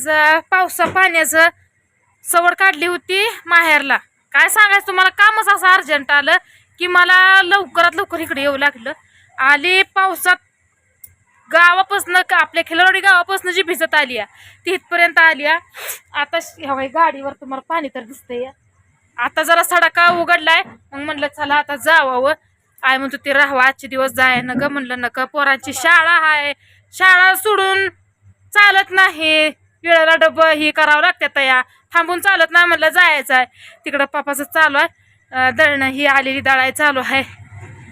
आज पावसा पाण्याचं सवड काढली होती माहेरला. काय सांगायचं तुम्हाला, कामच असं अर्जंट आलं की मला लवकरात लवकर इकडे येऊ लागलं. आली पावसात गावापासून, आपल्या खिलवाडी गावापासून जी भिजत आली ती इथपर्यंत आली. आता ह्या गाडीवर तुम्हाला पाणी तर दिसतंय. आता जरा सडका उघडलाय, मग म्हणलं चला आता जावावं. आय म्हणतो ते राहावं आजचे दिवस जाय न ग. म्हणलं नका, पोरांची शाळा आहे, शाळा सोडून चालत नाही, वेळेला डबं ही करावं लागतात या, थांबून चालत नाही. म्हणलं जायचं आहे तिकडं. पप्पाचं चालू आहे दळणं, ही आलेली दळाय चालू आहे.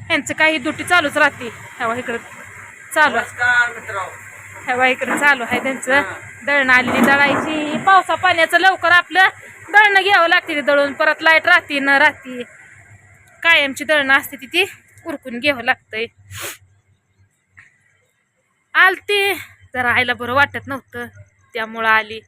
यांचं काही दुटी चालूच राहते. ह्या इकडं चालू आहे, ह्या इकडं चालू आहे त्यांचं दळणं, आलेली दळायची. पावसा पाण्याचं लवकर आपलं दळणं घ्यावं लागते, दळून परत लाईट राहते न राहते, कायमची दळणं असते ती उरकून घ्यावं लागतंय. आलती जरा आईला बरं वाटत नव्हतं त्यामुळं आली.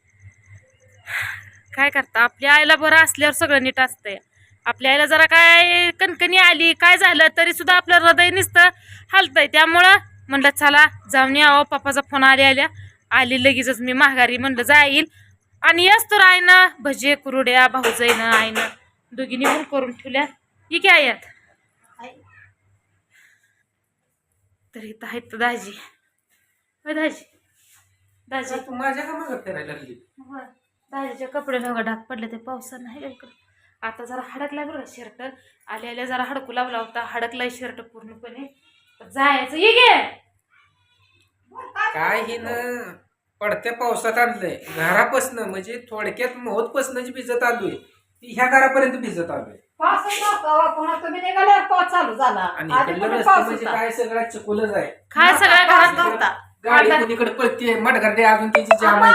काय करता, आपल्या आईला बरं असल्यावर सगळं नीट असतंय. आपल्या आईला जरा काय कणकणी आली, काय झालं तरी सुद्धा आपलं हृदय नुसतं हलतंय. त्यामुळं म्हणलं चला जाऊन यावं. पप्पाचा फोन आली लगेचच मी माघारी. म्हणलं जाईल आणि यस तर आईनं भजे कुरुड्या भाऊजाईनं आईनं दोघींनी पण करून ठेवल्या. ही काय यात तर इथं आहेत दाजी. दाजी दाजी तू माझ्या का मग फिरायला लागली? दाजीच्या कपड्याला डाग पडले ते पावसानं नाही लवकर. आता जरा हडकला बरं शर्ट, आल्या जरा हडकू लावला होता, हडकलाय शर्ट पूर्णपणे. जायचं ये गे काय ही न पडत्या पावसात आणलंय घरापासनं, म्हणजे थोडक्यात मोहतपासनं जी भिजत आलोय ती ह्या घरापर्यंत भिजत आलोय. चालू झाला आणि इकडलं रस्ते म्हणजे काय सगळा चिकोलच आहे. काय सगळ्या घरात नव्हता. गाडी कुणीकडे पळतीये, मटगर्दे अजून त्याची जाम आहे.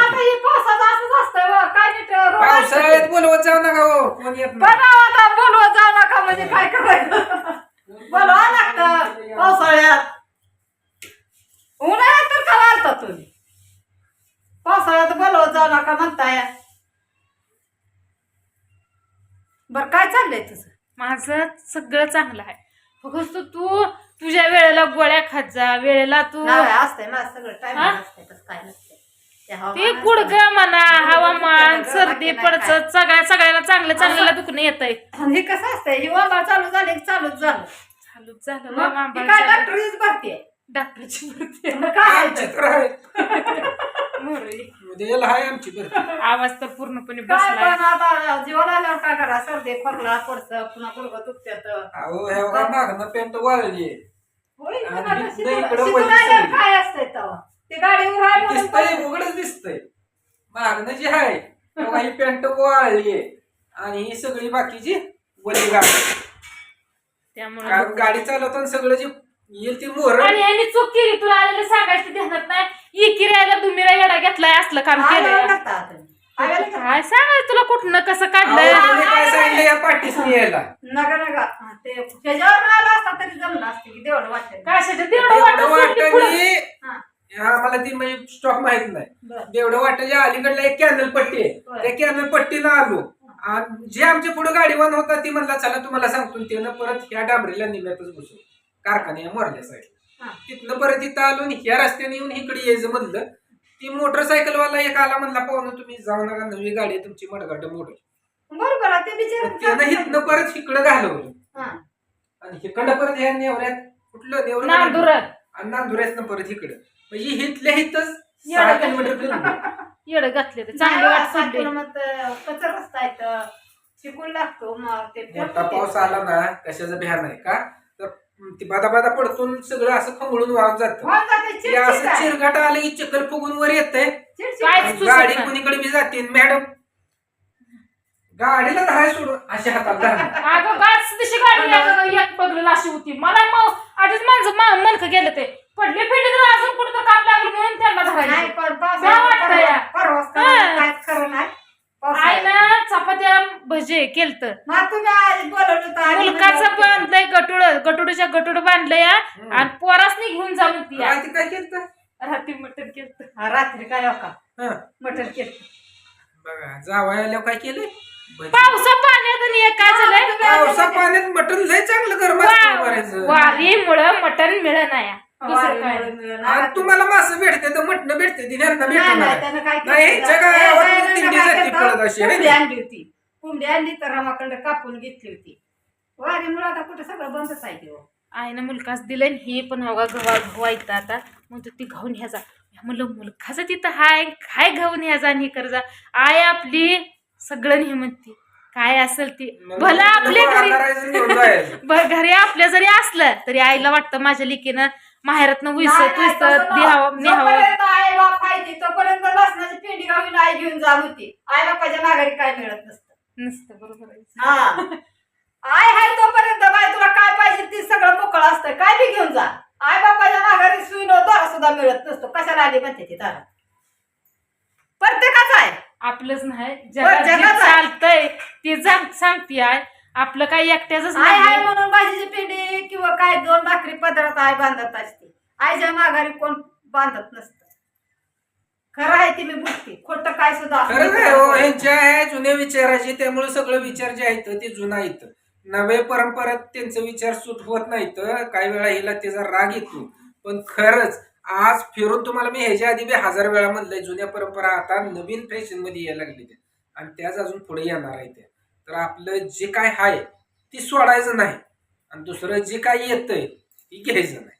पावसाळ्यात बोलवत जाऊ नका हो, कोण येत नाही. बोलवत जाऊ नका म्हणजे काय करायचं, बोलवा लागतं पावसाळ्यात. उन्हाळ्यात तर का घालता तुम्ही, पावसाळ्यात बोलवत जाऊ नका म्हणताय. बर काय चाललंय तुझं? माझं सगळं चांगलं आहे, फक्त तू तुझ्या वेळेला गोळ्या खात जा, वेळेला तू असतंय माझं सगळं टाइम असतंय, तसं काय नसतंय. ते गुडघा म्हणा, हवामान, सर्दी पडचं, सगळ्याला चांगल्याला दुखणं येतंय. हे कसं असतंय, ही वाबा चालू झाली की चालूच झालं. काय डॉक्टरच भरती आहे, डॉक्टरची आमची तर आहे. उद्याला आहे आमची बरं. आवाज तर पूर्णपणे काय बसलाय. पण आता जीवन आल्यावर काय करा, सर्दी खोकला पडतं, पुन्हा गुडघं दुखत्यात. अहो हे बघा मागणं पेंट वाळली होय, आणि पण आता इथनं शिकून इकडं शिकून वळली आल्यावर सगळी. काय असतंय तेव्हा ते गाडीवर आहे म्हणून दिसतंय, उघडच दिसतंय. मागणं जी आहे तेव्हा ही पेंट वाळलीये आणि ही सगळी बाकीची वली गाडी. त्यामुळे कारण गाडी चालवताना सगळं जे येईल ती मोहर. आणि यांनी चूक केली, तुला आलेलं सांगायचं ध्यानात नाही. इकिरायला तुम्ही येडा घेतलाय, असलं काम आल्यावर केलंय. करता आता. आल्यावर करता. काय सांगायचं तुला, कुठनं कसं अहो, काढलंय. तुम्ही काय सांगितलं या पाठीसनी यायला? नका नका हा, ते त्याच्यावर आला असता तरी जमलं असते की तेवढं वाटतं. काय शेतात तेवढं एवढं वाटत सोडली पुढं. हा. आम्हाला ती म्हणजे स्टॉक माहित नाही. बरं. एवढं वाटायच्या अलीकडला एक कॅनल पट्टी आहे, होय. त्या कॅनल पट्टीनं आलो. आणि जे आमच्या पुढे गाडीवान होता ती म्हणला चला तुम्हाला सांगतो, त्यानं परत ह्या डांबरीला निघतच बसू कारखान्या मोरल्या साईड. हा. तिथनं परत इथं आलो आणि ह्या रस्त्याने येऊन इकडे यायचं म्हणलं. ती मोटरसायकलवाला एक आला, म्हणला पाहुणं तुम्ही जाऊ नका, नवी गाडी आहे तुमची, मडगाड मोटर. बरोबर आहे, ते त्यानं बिचार इथनं परत इकडं घालवलं आणि इकडं परत ह्या नेवऱ्यात कुठलं नेवरं नांदुर आणि नांदुऱ्यातनं परत इकडं, म्हणजे इथल्या इथंच 6 किलोमीटर फिरलो. येडं घातले ते चांगली वाट सोडली. कचर रस्ता आहे, शिकून लागतो मग ते मोठा पाऊस आला ना कशाचं भ्यान आहे का, तर ती बादा पडतून सगळं असं खंगळून वाहून जातं. ते असं चिरघाट आलं की चक्कर फुगून वर येतंय. काय सुचत गाडी नाही. कुणीकडे बी जाते, मॅडम गाडीला धाय सोडून अशा हातात धरणार. अगं गाच तशी गाडी एक बघलेलं अशी होती. मला आधीच माझं मनकं गेलं ते पडले फेडले तर अजून कुठं तर काम लागलं म्हणून त्यांना आई ना चपात्या भजे केलत. मुलकाचं बांधलंय गटुडच्या बांधलंय आणि पोरासनी घेऊन जाऊन ती रात्री काय केलं? रात्री मटण केलत. रात्री काय हो का हं. मटण केलं. बघा जावया आल्यावर काय केलंय, पावसा पाण्यात आणि हे काय झालंय, पावसा पाण्यात मटण लय चांगलं गरम असतं बऱ्याच. वारीमुळं मटण मिळत नाही. दुसरं काय आणि तुम्हाला मासं भेटते तर मटणं भेटते ती ह्यांना भेटणार नाही. त्यानं काय नाही, केलं? ह्याच्या गावात ए, ए, दिंडी काय जाती केलं? पळत अशी, है ना? कोंबडी आणली होती. कोंबडी आणली तर रामाकडे कापून घेतली होती. वारीमुळे आता कुठं सगळं बंदच आहे की हो. आईनं मुलकाच दिलं हे पण हवा गव्हा ऐकता आता म्हणतो ती घाऊन ह्याचा म्हणलं मुलखाचं तिथं हाय काय घाऊन ह्याचा आणि हे कर जा आई आपली सगळं नाही म्हणते काय असेल ती भला आपल्या घरी आधारायचं घेऊन जायचं. घरी आपल्या जरी असलं तरी आईला वाटतं माझ्या लेकीनं माहेरातनं नाही, उईसत नाही, उईसत तसं न्यावं जोपर्यंत आई बाप खायची तोपर्यंत लसणाची पेंडी घालून आई घेऊन जा होती. आई बापाच्या माघारी काय मिळत नसतं. नसतं बरोबर आहे. हा आय हाय तोपर्यंत बाय तुला काय पाहिजे ती सगळं मोकळं असतं. काय बी घेऊन जा. आई बापाच्या माघारी सुईनो दारा सुद्धा मिळत नसतो. कशाला आली म्हणते ती दारा प्रत्येकाच आहे. आपलंच नाही जगाचं जगात जे आहे. चालतंय ते सांगते आहे आपलं काही एकट्याच आय हाय नाही म्हणून भाजीची पेंडी किंवा काय 2 भाकरी पदरात आई बांधत असते. आईच्या माघारी कोण बांधत नसतं. खरं आहे ती मी बोलते खोटं काय सुद्धा खरंच आहे हो, ह्यांच्या ह्या जुन्या विचाराचे त्यामुळे सगळं विचार जे आहेत ते जुना आहेत. नवे परंपरात त्यांचे विचार सूट होत नाहीत. काही वेळा हिला त्याचा राग येतो. पण खरंच आज फिरून तुम्हाला मी ह्याच्या आधी 1000 वेळा म्हणलंय जुन्या परंपरा आता नवीन फॅशन मध्ये यायला लागली आणि त्याच अजून पुढे येणार आहे त्या. तर आपलं जे काय आहे ती सोडायचं नाही आणि दुसरं जे काय येतंय ती घ्यायचं नाही.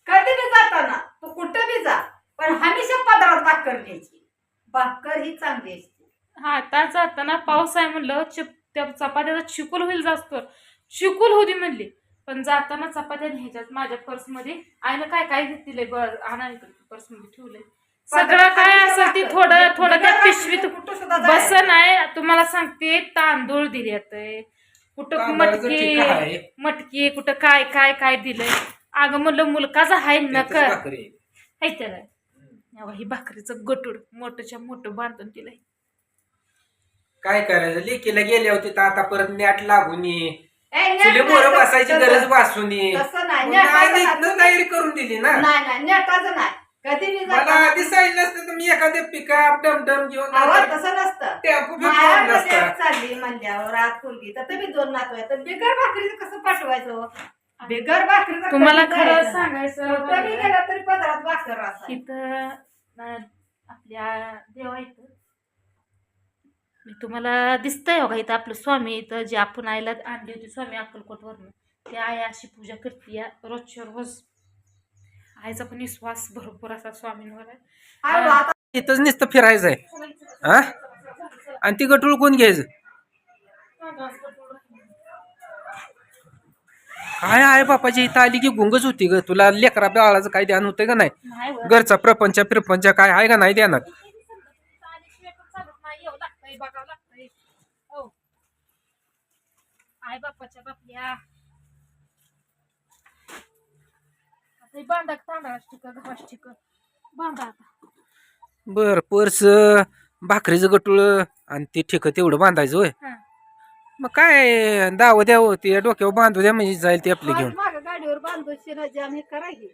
कधी बी जाताना तू कुठं बी जा पण हमेशा पदरात भाकर घ्यायची. भाकर ही चांगली असते. हा आता जाताना पाऊस आहे म्हणलं त्या चपात्याचा चिकूल होईल जास्त चिकूल होती म्हणली पण जाताना चपात्या ह्याच्यात माझ्या पर्समध्ये आईनं काय काय घेतलंय पर्समध्ये ठेवलंय सगळं काय असेल ती थोडं थोडं त्या पिशवीत बस नाही तुम्हाला सांगते तांदूळ दिलेत कुठं तांदळाचं ठिका आहे. मटकी कुठं काय काय काय दिलंय अगं म्हणलं मुलकाचं हाय त्यातच नका भाकरी आहे. हाय त्याला ही भाकरीचं गटूड मोठच्या मोठं बांधून दिलंय काय करायचं लेकीला गेले होते तर आता परत नॅट लागून ये ए, नेट चुली नाही, मोरं बसायची तसं- गरज वासून ये तसं नाही. मग नेटाचं आईने नाही. इथनं तयारी करून दिली ना. नाही नाही नेटाचं नाही. कधी बी मला जाताना- आधी सांगितलं असतं तर मी एखाद्या पिकअप डमडम घेऊन अहो, तसं नसतं. टेम्पो बिम्पो माहेर आणला असता. मध्ये चालली म्हणल्यावर रात मुलगी तर तुम्ही 2 नातू आहेत तर बिगर भाकरीचं कसं पाठवायचं हो? बिगर भाकरीचं तुम्हाला कधी खरं जायचं? सांगायचं कधी गेलं तरी पदरात भाकर असायची. इथं आपल्या देवा इथं मी तुम्हाला दिसतंय बघा इथं आपलं स्वामी इथं जे आपण आईला आणली होती स्वामी अक्कलकोटवरनं ती आई अशी पूजा करते रोजच्या रोज आईचा पण विश्वास भरपूर असा स्वामींवर आहे अहो, आता इथंच नुसतं फिरायचंय हा आणि ती गटूळ कोण घ्यायचं काय आहे बापाची इथं आली की गुंगच होती ग तुला लेकरा बाळाचं काय ध्यान होतंय का नाही नाही वर. घरचा प्रपंच काय आहे का नाही ध्यानात बघावं लागतंय हो आई बापाच्या बापल्या आता बांधा तांदळाच ठिक गव्हाच ठिक बांधा आता बर पर्स भाकरीचं गटूळ आणि ते ठेक तेवढं बांधायचं होय हा. मग काय दावं द्यावं ते डोक्यावर बांधू द्या म्हणजे जाईल ते आपले घेऊन मागं गाडीवर बांधून शिराजी आम्ही करायची